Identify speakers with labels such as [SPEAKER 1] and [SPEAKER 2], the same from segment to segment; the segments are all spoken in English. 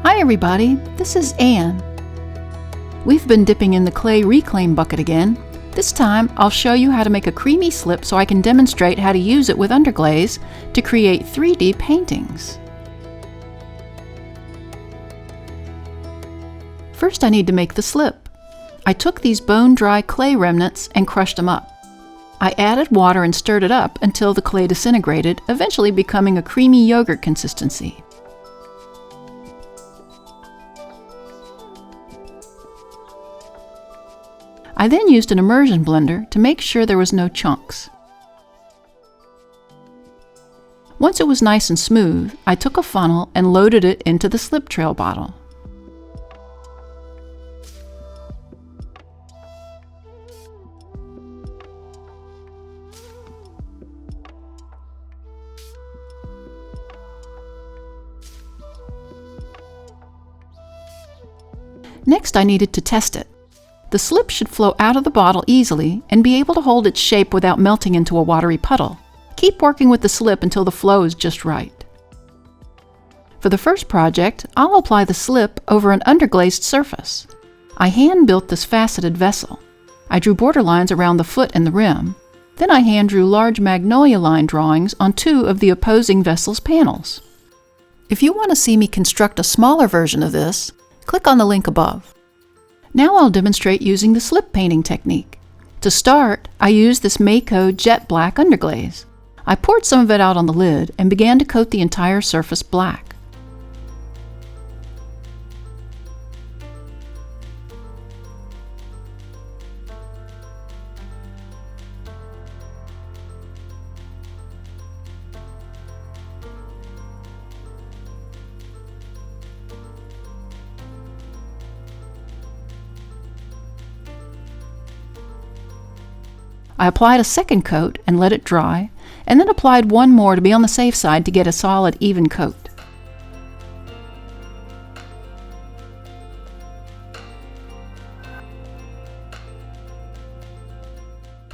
[SPEAKER 1] Hi everybody, this is Anne. We've been dipping in the clay reclaim bucket again. This time I'll show you how to make a creamy slip so I can demonstrate how to use it with underglaze to create 3D paintings. First I need to make the slip. I took these bone-dry clay remnants and crushed them up. I added water and stirred it up until the clay disintegrated, eventually becoming a creamy yogurt consistency. I then used an immersion blender to make sure there was no chunks. Once it was nice and smooth, I took a funnel and loaded it into the slip trail bottle. Next, I needed to test it. The slip should flow out of the bottle easily and be able to hold its shape without melting into a watery puddle. Keep working with the slip until the flow is just right. For the first project, I'll apply the slip over an underglazed surface. I hand-built this faceted vessel. I drew border lines around the foot and the rim. Then I hand-drew large magnolia line drawings on two of the opposing vessel's panels. If you want to see me construct a smaller version of this, click on the link above. Now I'll demonstrate using the slip painting technique. To start, I used this Mako jet black underglaze. I poured some of it out on the lid and began to coat the entire surface black. I applied a second coat and let it dry, and then applied one more to be on the safe side to get a solid, even coat.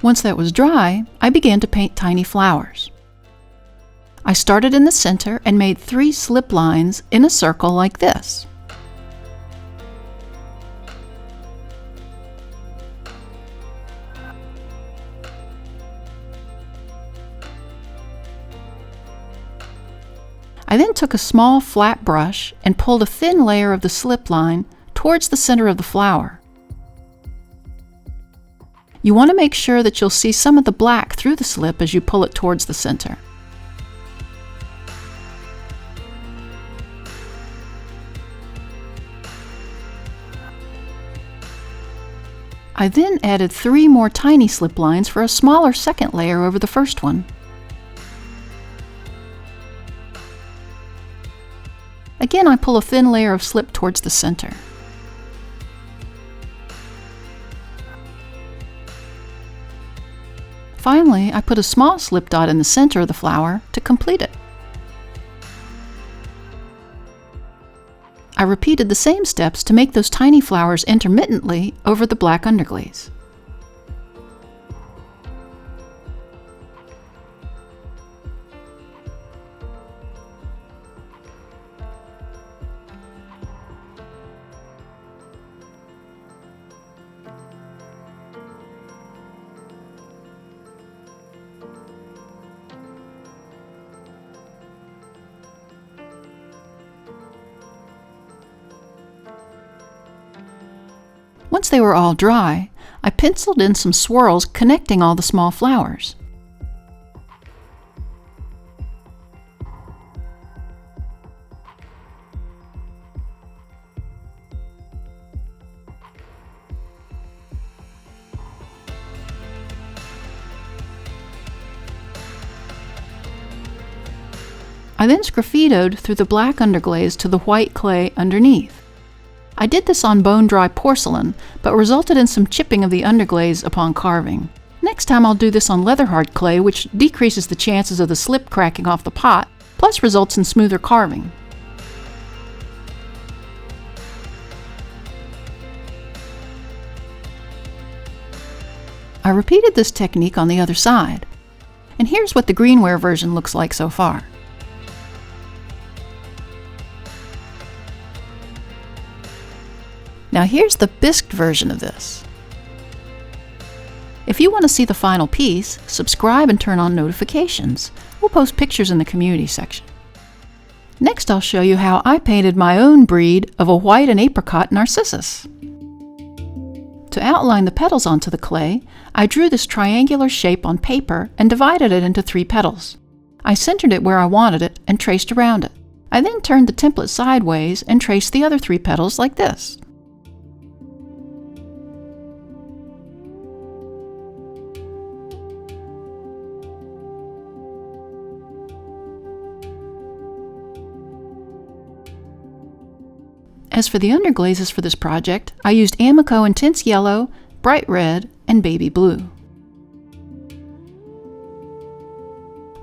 [SPEAKER 1] Once that was dry, I began to paint tiny flowers. I started in the center and made 3 slip lines in a circle like this. I then took a small flat brush and pulled a thin layer of the slip line towards the center of the flower. You want to make sure that you'll see some of the black through the slip as you pull it towards the center. I then added 3 more tiny slip lines for a smaller second layer over the first one. Again, I pull a thin layer of slip towards the center. Finally, I put a small slip dot in the center of the flower to complete it. I repeated the same steps to make those tiny flowers intermittently over the black underglaze. Once they were all dry, I penciled in some swirls connecting all the small flowers. I then sgraffitoed through the black underglaze to the white clay underneath. I did this on bone-dry porcelain, but resulted in some chipping of the underglaze upon carving. Next time I'll do this on leather-hard clay, which decreases the chances of the slip cracking off the pot, plus results in smoother carving. I repeated this technique on the other side. And here's what the greenware version looks like so far. Now here's the bisqued version of this. If you want to see the final piece, subscribe and turn on notifications. We'll post pictures in the community section. Next, I'll show you how I painted my own breed of a white and apricot narcissus. To outline the petals onto the clay, I drew this triangular shape on paper and divided it into 3 petals. I centered it where I wanted it and traced around it. I then turned the template sideways and traced the other 3 petals like this. As for the underglazes for this project, I used Amico Intense Yellow, Bright Red, and Baby Blue.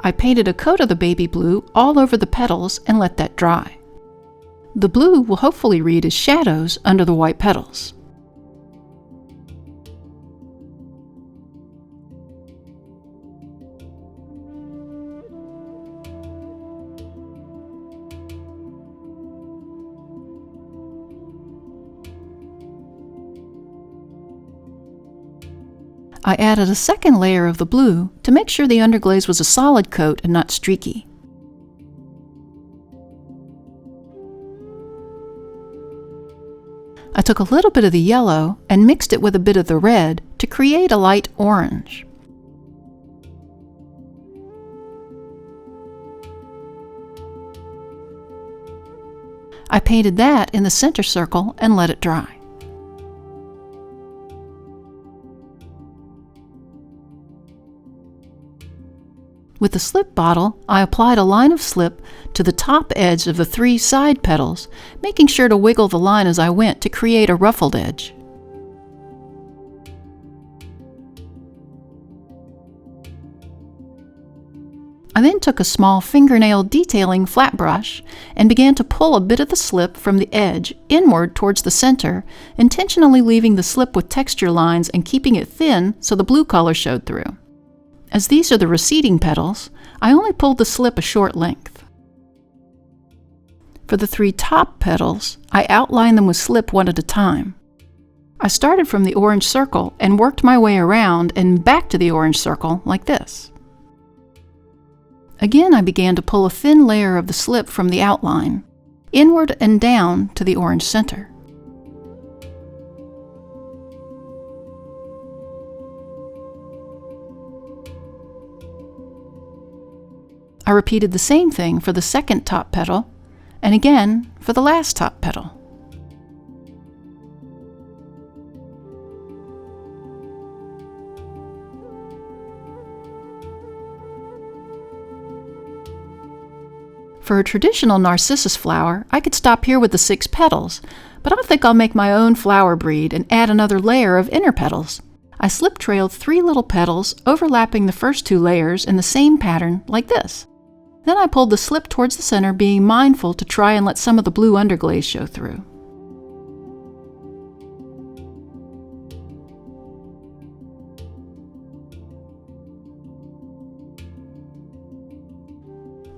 [SPEAKER 1] I painted a coat of the baby blue all over the petals and let that dry. The blue will hopefully read as shadows under the white petals. I added a second layer of the blue to make sure the underglaze was a solid coat and not streaky. I took a little bit of the yellow and mixed it with a bit of the red to create a light orange. I painted that in the center circle and let it dry. With the slip bottle, I applied a line of slip to the top edge of the 3 side petals, making sure to wiggle the line as I went to create a ruffled edge. I then took a small fingernail detailing flat brush and began to pull a bit of the slip from the edge inward towards the center, intentionally leaving the slip with texture lines and keeping it thin so the blue color showed through. As these are the receding petals, I only pulled the slip a short length. For the 3 top petals, I outlined them with slip one at a time. I started from the orange circle and worked my way around and back to the orange circle like this. Again, I began to pull a thin layer of the slip from the outline, inward and down to the orange center. I repeated the same thing for the second top petal, and again for the last top petal. For a traditional narcissus flower, I could stop here with the 6 petals, but I think I'll make my own flower breed and add another layer of inner petals. I slip trailed 3 little petals overlapping the first 2 layers in the same pattern like this. Then I pulled the slip towards the center, being mindful to try and let some of the blue underglaze show through.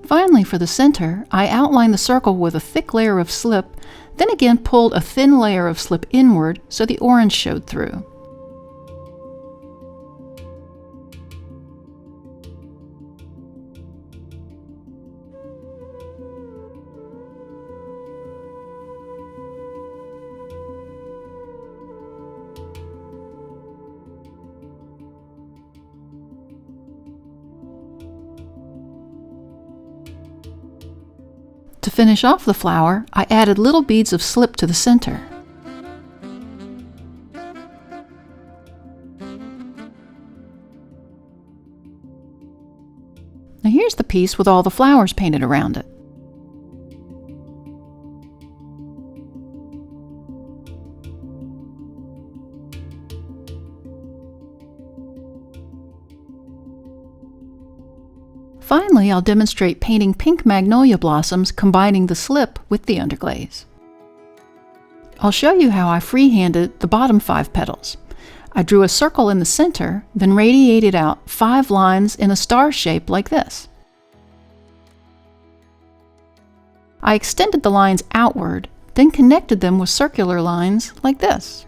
[SPEAKER 1] Finally, for the center, I outlined the circle with a thick layer of slip, then again pulled a thin layer of slip inward so the orange showed through. To finish off the flower, I added little beads of slip to the center. Now here's the piece with all the flowers painted around it. Finally, I'll demonstrate painting pink magnolia blossoms combining the slip with the underglaze. I'll show you how I freehanded the bottom 5 petals. I drew a circle in the center, then radiated out 5 lines in a star shape like this. I extended the lines outward, then connected them with circular lines like this.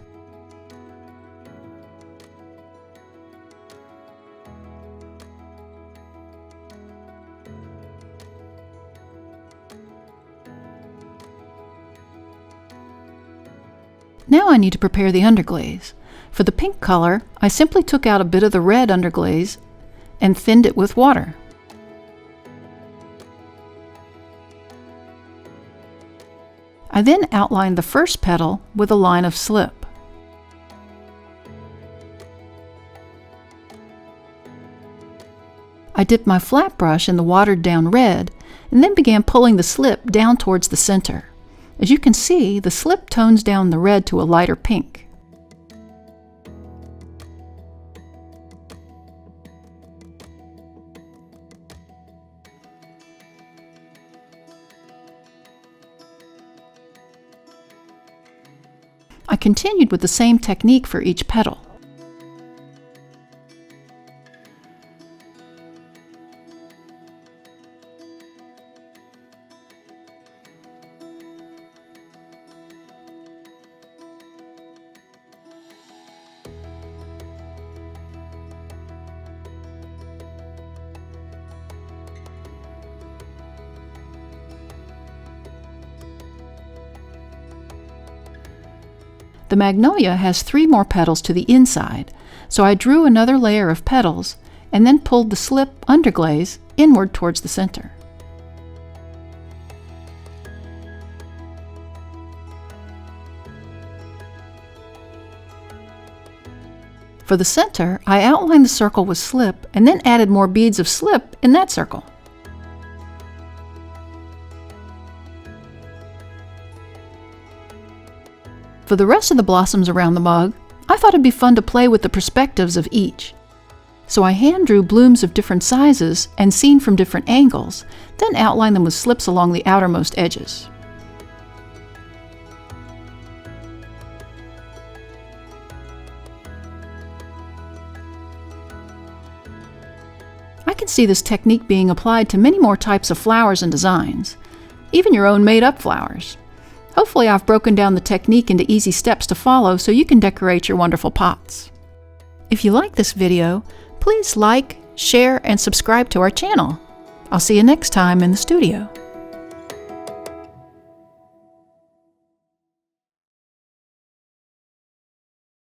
[SPEAKER 1] Now I need to prepare the underglaze. For the pink color, I simply took out a bit of the red underglaze and thinned it with water. I then outlined the first petal with a line of slip. I dipped my flat brush in the watered down red and then began pulling the slip down towards the center. As you can see, the slip tones down the red to a lighter pink. I continued with the same technique for each petal. The magnolia has 3 more petals to the inside, so I drew another layer of petals and then pulled the slip underglaze inward towards the center. For the center, I outlined the circle with slip and then added more beads of slip in that circle. For the rest of the blossoms around the mug, I thought it'd be fun to play with the perspectives of each. So I hand drew blooms of different sizes and seen from different angles, then outlined them with slips along the outermost edges. I can see this technique being applied to many more types of flowers and designs, even your own made-up flowers. Hopefully I've broken down the technique into easy steps to follow so you can decorate your wonderful pots. If you like this video, please like, share, and subscribe to our channel. I'll see you next time in the studio.